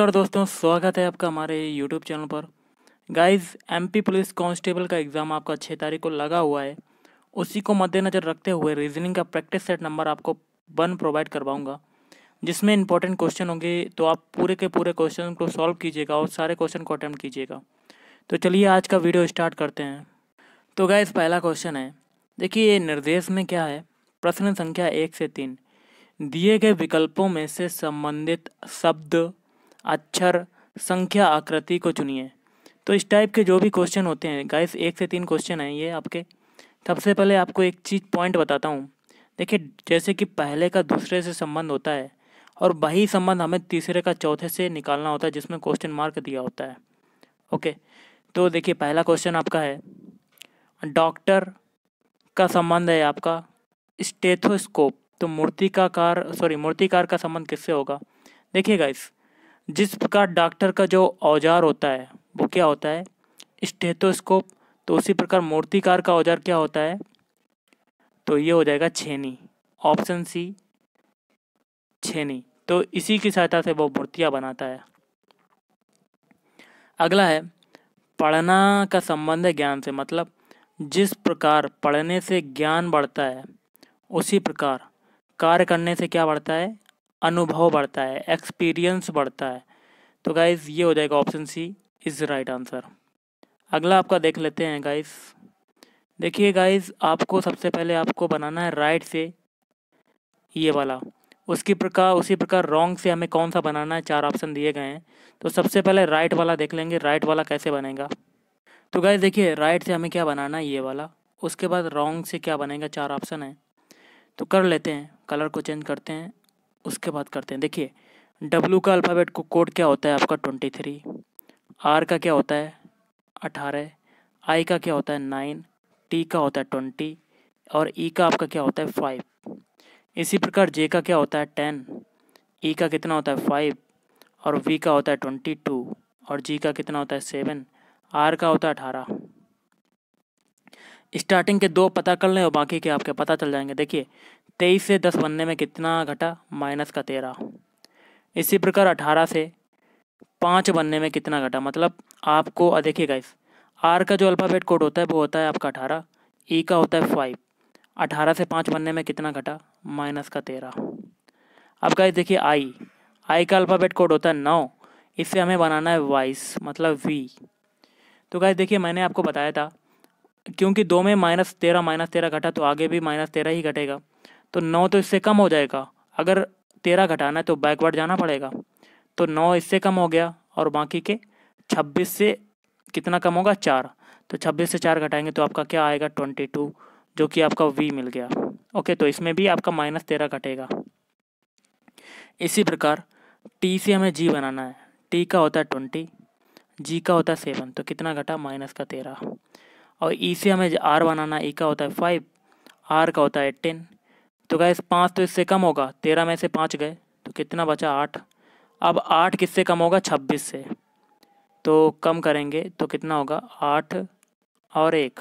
और दोस्तों स्वागत है आपका हमारे यूट्यूब चैनल पर। गाइस, एमपी पुलिस कांस्टेबल का एग्ज़ाम आपका 6 तारीख को लगा हुआ है। उसी को मद्देनज़र रखते हुए रीजनिंग का प्रैक्टिस सेट नंबर आपको 1 प्रोवाइड करवाऊंगा, जिसमें इंपॉर्टेंट क्वेश्चन होंगे। तो आप पूरे के पूरे क्वेश्चन को सॉल्व कीजिएगा और सारे क्वेश्चन को अटैम्प्ट कीजिएगा। तो चलिए आज का वीडियो स्टार्ट करते हैं। तो गाइस, पहला क्वेश्चन है, देखिए ये निर्देश में क्या है। प्रश्न संख्या 1 से 3, दिए गए विकल्पों में से संबंधित शब्द, अक्षर, संख्या, आकृति को चुनिए। तो इस टाइप के जो भी क्वेश्चन होते हैं गाइस, 1 से 3 क्वेश्चन हैं ये आपके। सबसे पहले आपको एक चीज़ पॉइंट बताता हूँ। देखिए, जैसे कि पहले का दूसरे से संबंध होता है और वही संबंध हमें तीसरे का चौथे से निकालना होता है, जिसमें क्वेश्चन मार्क दिया होता है। ओके, तो देखिए पहला क्वेश्चन आपका है, डॉक्टर का संबंध है आपका स्टेथोस्कोप। तो मूर्तिकार का संबंध किससे होगा। देखिए गाइस, जिस प्रकार डॉक्टर का जो औजार होता है वो क्या होता है, स्टेथोस्कोप। तो उसी प्रकार मूर्तिकार का औजार क्या होता है, तो ये हो जाएगा छेनी। ऑप्शन सी, छेनी। तो इसी की सहायता से वो मूर्तियाँ बनाता है। अगला है, पढ़ना का संबंध है ज्ञान से। मतलब जिस प्रकार पढ़ने से ज्ञान बढ़ता है, उसी प्रकार कार्य करने से क्या बढ़ता है, अनुभव बढ़ता है, एक्सपीरियंस बढ़ता है। तो गाइस ये हो जाएगा option C is right answer. अगला आपका देख लेते हैं गाइस। देखिए गाइस, आपको सबसे पहले आपको बनाना है राइट से ये वाला। उसी प्रकार रॉन्ग से हमें कौन सा बनाना है, 4 ऑप्शन दिए गए हैं। तो सबसे पहले राइट वाला देख लेंगे, राइट वाला कैसे बनेगा। तो गाइस देखिए, राइट से हमें क्या बनाना है, ये वाला। उसके बाद रॉन्ग से क्या बनेगा, 4 ऑप्शन है। तो कर लेते हैं, कलर को चेंज करते हैं, उसके बाद करते हैं। देखिए, डब्ल्यू का अल्फ़ाबेट को कोड क्या होता है आपका 23, आर का क्या होता है 18, आई का क्या होता है 9, टी का होता है 20 और ई का आपका क्या होता है 5। इसी प्रकार जे का क्या होता है 10, ई का कितना होता है 5 और वी का होता है 22 और जी का कितना होता है 7, आर का होता है 18। स्टार्टिंग के 2 पता कर लें और बाकी के आपके पता चल जाएंगे। देखिए, 23 से 10 बनने में कितना घटा, माइनस का 13। इसी प्रकार 18 से 5 बनने में कितना घटा, मतलब आपको देखिए गाइस, आर का जो अल्फ़ाबेट कोड होता है वो होता है आपका 18, ई का होता है 5। 18 से 5 बनने में कितना घटा, माइनस का 13। अब गाइस देखिए, आई का अल्फ़ाबेट कोड होता है 9, इससे हमें बनाना है 22, मतलब वी। तो गाइस देखिए, मैंने आपको बताया था क्योंकि 2 में माइनस 13 घटा तो आगे भी माइनस 13 ही घटेगा। तो 9 तो इससे कम हो जाएगा। अगर 13 घटाना है तो बैकवर्ड जाना पड़ेगा। तो 9 इससे कम हो गया और बाकी के 26 से कितना कम होगा, 4। तो 26 से 4 घटाएंगे तो आपका क्या आएगा 22, जो कि आपका वी मिल गया। ओके, तो इसमें भी आपका माइनस 13 घटेगा। इसी प्रकार टी से हमें जी बनाना है। टी का होता है 20, जी का होता है 7, तो कितना घटा, माइनस का 13। और ई से हमें आर बनाना है। ई का होता है 5, आर का होता है 18। तो गाइस 5 तो इससे कम होगा, 13 में से 5 गए तो कितना बचा, 8। अब 8 किससे कम होगा, 26 से। तो कम करेंगे तो कितना होगा, 8 और 1,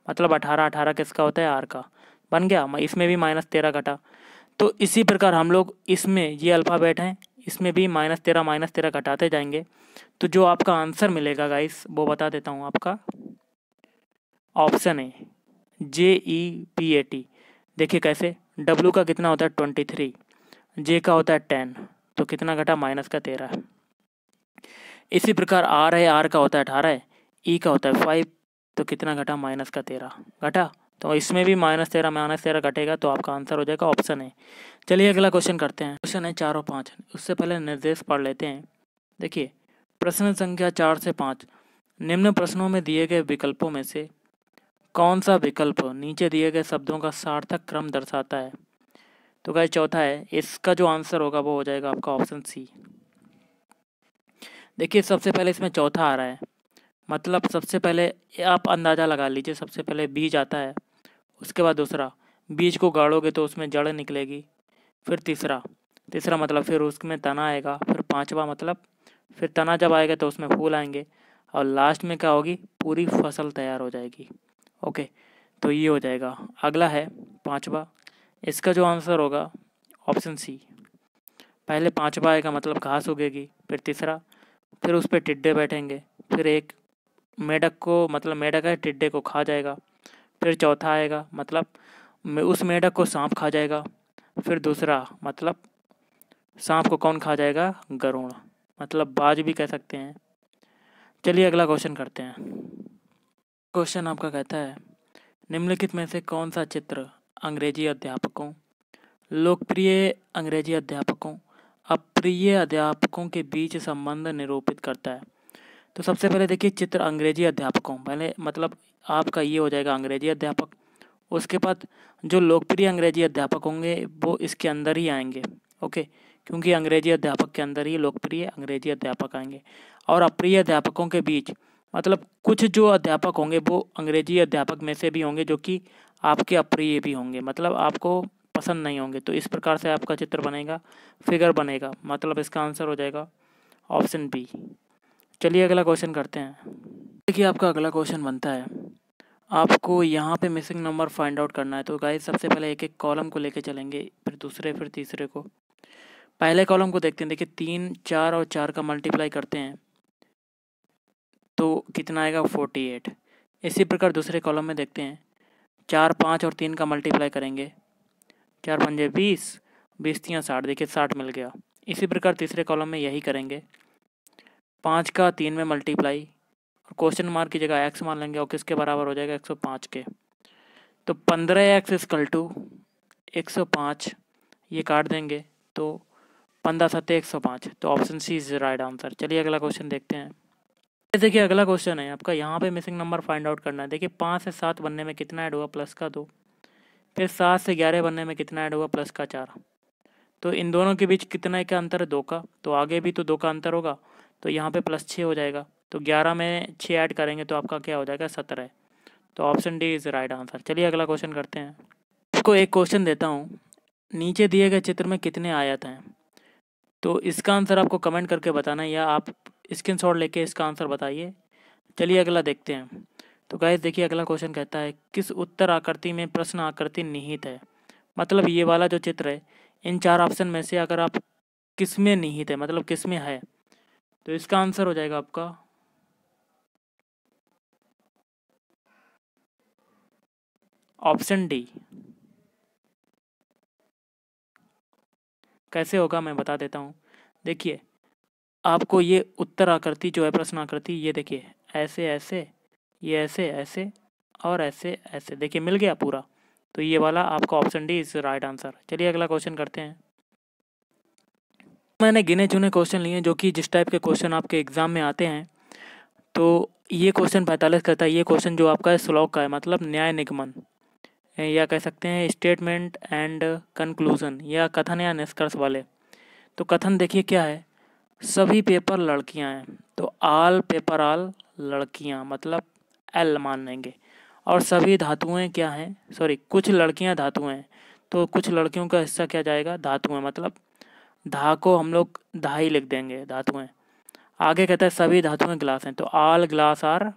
मतलब 18। 18 किसका होता है, आर का। बन गया, इसमें भी माइनस 13 घटा। तो इसी प्रकार हम लोग इसमें ये अल्फ़ाबेट हैं, इसमें भी माइनस 13 घटाते जाएंगे। तो जो आपका आंसर मिलेगा गाइस, वो बता देता हूँ आपका। ऑप्शन है JEPAT। देखिए कैसे, डब्ल्यू का कितना होता है 23, जे का होता है 10, तो कितना घटा, माइनस का 13। इसी प्रकार आर है, आर का होता है 18, ई का होता है 5, तो कितना घटा, माइनस का 13 घटा। तो इसमें भी माइनस 13 घटेगा, तो आपका आंसर हो जाएगा ऑप्शन है। चलिए अगला क्वेश्चन करते हैं। क्वेश्चन है 4 और 5। उससे पहले निर्देश पढ़ लेते हैं। देखिए, प्रश्न संख्या 4 से 5, निम्न प्रश्नों में दिए गए विकल्पों में से कौन सा विकल्प नीचे दिए गए शब्दों का सार्थक क्रम दर्शाता है। तो गाइस चौथा है, इसका जो आंसर होगा वो हो जाएगा आपका ऑप्शन सी। देखिए, सबसे पहले इसमें चौथा आ रहा है, मतलब सबसे पहले आप अंदाज़ा लगा लीजिए। सबसे पहले बीज आता है, उसके बाद दूसरा, बीज को गाड़ोगे तो उसमें जड़ निकलेगी। फिर तीसरा मतलब फिर उसमें तना आएगा। फिर 5वां मतलब फिर तना जब आएगा तो उसमें फूल आएंगे। और लास्ट में क्या होगी, पूरी फसल तैयार हो जाएगी। ओके, तो ये हो जाएगा। अगला है 5वां, इसका जो आंसर होगा ऑप्शन सी। पहले 5वां आएगा मतलब घास उगेगी, फिर तीसरा, फिर उस पर टिड्डे बैठेंगे, फिर एक मेढक को मतलब मेढक है टिड्डे को खा जाएगा, फिर चौथा आएगा मतलब उस मेढक को सांप खा जाएगा, फिर दूसरा मतलब सांप को कौन खा जाएगा, गरुड़, मतलब बाज भी कह सकते हैं। चलिए अगला क्वेश्चन करते हैं। क्वेश्चन आपका कहता है निम्नलिखित में से कौन सा चित्र अंग्रेजी अध्यापकों, लोकप्रिय अंग्रेजी अध्यापकों, अप्रिय अध्यापकों के बीच संबंध निरूपित करता है। तो सबसे पहले देखिए चित्र अंग्रेजी अध्यापकों, पहले मतलब आपका ये हो जाएगा अंग्रेजी अध्यापक, उसके बाद जो लोकप्रिय अंग्रेजी अध्यापक होंगे वो इसके अंदर ही आएंगे, ओके, क्योंकि अंग्रेजी अध्यापक के अंदर ही लोकप्रिय अंग्रेजी अध्यापक आएंगे। और अप्रिय अध्यापकों के बीच मतलब कुछ जो अध्यापक होंगे वो अंग्रेजी अध्यापक में से भी होंगे जो कि आपके अप्रिय भी होंगे, मतलब आपको पसंद नहीं होंगे। तो इस प्रकार से आपका चित्र बनेगा, फिगर बनेगा, मतलब इसका आंसर हो जाएगा ऑप्शन बी। चलिए अगला क्वेश्चन करते हैं। देखिए आपका अगला क्वेश्चन बनता है, आपको यहाँ पे मिसिंग नंबर फाइंड आउट करना है। तो गाइस सबसे पहले एक एक कॉलम को लेके चलेंगे, फिर दूसरे, फिर तीसरे को। पहले कॉलम को देखते हैं। देखिए 3, 4 और 4 का मल्टीप्लाई करते हैं तो कितना आएगा, 48। इसी प्रकार दूसरे कॉलम में देखते हैं, 4, 5 और 3 का मल्टीप्लाई करेंगे, 4 पंजे 20, 20 तियाँ 60, देखिए 60 मिल गया। इसी प्रकार तीसरे कॉलम में यही करेंगे, 5 का 3 में मल्टीप्लाई, और क्वेश्चन मार्क की जगह एक्स मान लेंगे और किसके बराबर हो जाएगा, 105 के। तो 15x इक्वल टू 105, ये काट देंगे तो 15 7 105, तो option C is right answer. चलिए अगला क्वेश्चन देखते हैं। देखिए अगला क्वेश्चन है आपका, यहाँ पे मिसिंग नंबर फाइंड आउट करना है। देखिए 5 से 7 बनने में कितना ऐड हुआ, प्लस का 2, फिर 7 से 11 बनने में कितना ऐड हुआ, प्लस का 4। तो इन दोनों के बीच कितना का अंतर है, 2 का, तो आगे भी तो 2 का अंतर होगा, तो यहाँ पे प्लस 6 हो जाएगा। तो 11 में 6 ऐड करेंगे तो आपका क्या हो जाएगा, 17। तो option D is right answer. चलिए अगला क्वेश्चन करते हैं। आपको एक क्वेश्चन देता हूँ, नीचे दिए गए चित्र में कितने आयत हैं। तो इसका आंसर आपको कमेंट करके बताना है या आप स्क्रीनशॉट लेके इसका आंसर बताइए। चलिए अगला देखते हैं। तो गाइस देखिए अगला क्वेश्चन कहता है किस उत्तर आकृति में प्रश्न आकृति निहित है। मतलब ये वाला जो चित्र है, इन 4 ऑप्शन में से अगर आप किस में निहित है, मतलब किस में है, तो इसका आंसर हो जाएगा आपका ऑप्शन डी। कैसे होगा मैं बता देता हूँ। देखिए आपको ये उत्तर आकृति जो है, प्रश्न आकृति, ये देखिए ऐसे ऐसे, ये ऐसे ऐसे और ऐसे ऐसे, देखिए मिल गया पूरा। तो ये वाला आपका option D is right answer. चलिए अगला क्वेश्चन करते हैं। मैंने गिने चुने क्वेश्चन लिए जो कि जिस टाइप के क्वेश्चन आपके एग्जाम में आते हैं। तो ये क्वेश्चन 45 कहता है, ये क्वेश्चन जो आपका है श्लोक का है, मतलब न्याय निगमन, या कह सकते हैं स्टेटमेंट एंड कंक्लूजन, या कथन या निष्कर्ष वाले। तो कथन देखिए क्या है, सभी पेपर लड़कियां हैं, तो आल पेपर आल लड़कियां, मतलब एल मान लेंगे। और सभी धातुएं क्या हैं, सॉरी कुछ लड़कियां धातुएं हैं, तो कुछ लड़कियों का हिस्सा क्या जाएगा, धातुएं, मतलब धा को हम लोग धा ही लिख देंगे, धातुएं। आगे कहता है सभी धातुएं ग्लास हैं, तो आल ग्लास आर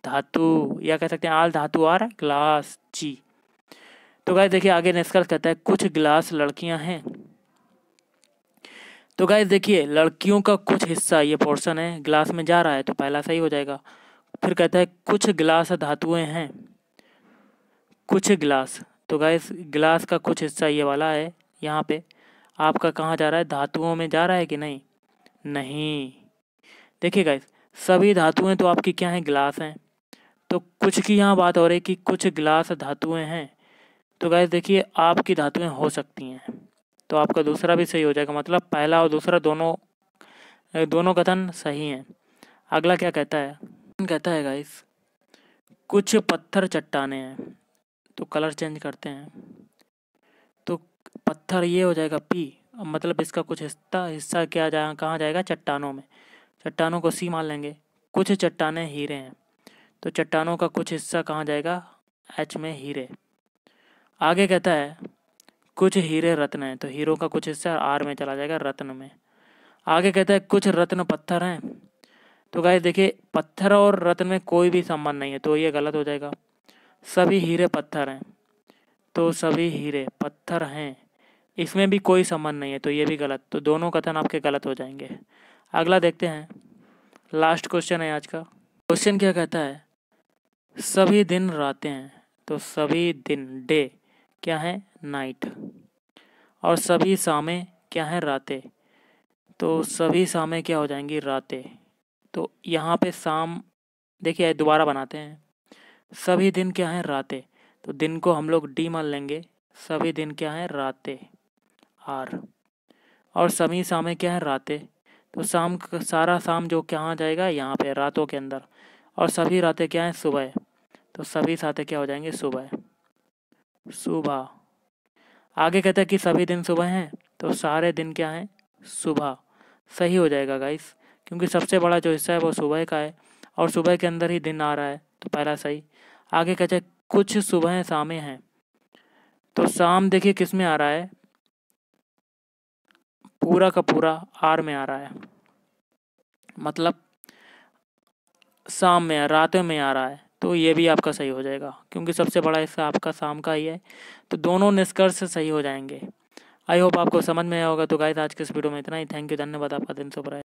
धातु, या कह सकते हैं आल धातु आर ग्लास जी। तो गाइस देखिए आगे निष्कर्ष कहता है कुछ ग्लास लड़कियां हैं। तो गाइस देखिए लड़कियों का कुछ हिस्सा, ये पोर्शन है, ग्लास में जा रहा है, तो पहला सही हो जाएगा। फिर कहता है कुछ ग्लास धातुएं हैं, कुछ ग्लास, तो गाइस ग्लास का कुछ हिस्सा ये वाला है, यहाँ पे आपका कहाँ जा रहा है, धातुओं में जा रहा है कि नहीं, नहीं। देखिए गाइस सभी धातुएं तो आपकी क्या हैं, ग्लास हैं। तो कुछ की यहाँ बात हो रही है कि कुछ ग्लास धातुएं हैं, तो गाइस देखिए आपकी धातुएं हो सकती हैं, तो आपका दूसरा भी सही हो जाएगा, मतलब पहला और दूसरा दोनों कथन सही हैं। अगला क्या कहता है, कहता है गाइस कुछ पत्थर चट्टाने हैं, तो कलर चेंज करते हैं, तो पत्थर ये हो जाएगा पी, मतलब इसका कुछ हिस्सा क्या कहाँ जाएगा, चट्टानों में, चट्टानों को सी मान लेंगे। कुछ चट्टाने हीरे हैं, तो चट्टानों का कुछ हिस्सा कहाँ जाएगा, एच में हीरे। आगे कहता है कुछ हीरे रत्न हैं, तो हीरो का कुछ हिस्सा आर में चला जाएगा, रत्न में। आगे कहता है कुछ रत्न पत्थर हैं, तो गाइस देखिए पत्थर और रत्न में कोई भी संबंध नहीं है, तो ये गलत हो जाएगा। सभी हीरे पत्थर हैं, तो सभी हीरे पत्थर हैं, इसमें भी कोई संबंध नहीं है, तो ये भी गलत, तो दोनों कथन आपके गलत हो जाएंगे। अगला देखते हैं, लास्ट क्वेश्चन है आज का। क्वेश्चन क्या कहता है, सभी दिन रातें हैं, तो सभी दिन डे क्या है, नाइट। और सभी शामें क्या है, रातें, तो सभी शामें क्या हो जाएंगी, रातें। तो यहाँ पे शाम, देखिए दोबारा बनाते हैं, सभी दिन क्या है, रातें, तो दिन को हम लोग डी मान लेंगे, सभी दिन क्या है, रातें, आर। और सभी शामें क्या है, रातें, तो शाम सारा शाम जो कहाँ जाएगा, यहाँ पे रातों के अंदर। और सभी रातें क्या है, सुबह, तो सभी सातें क्या हो जाएंगे, सुबह, सुबह। आगे कहता है कि सभी दिन सुबह हैं, तो सारे दिन क्या हैं, सुबह। सही हो जाएगा गाइस, क्योंकि सबसे बड़ा जो हिस्सा है वो सुबह का है, और सुबह के अंदर ही दिन आ रहा है, तो पहला सही। आगे कहते हैं कुछ सुबह शामें हैं, तो शाम देखिए किस में आ रहा है, पूरा का पूरा आर में आ रहा है, मतलब शाम में, रातों में आ रहा है, तो ये भी आपका सही हो जाएगा, क्योंकि सबसे बड़ा हिस्सा आपका शाम का ही है, तो दोनों निष्कर्ष सही हो जाएंगे। आई होप आपको समझ में आया होगा। तो गाइस आज के इस वीडियो में इतना ही। थैंक यू, धन्यवाद, आपका दिन शुभ रहे।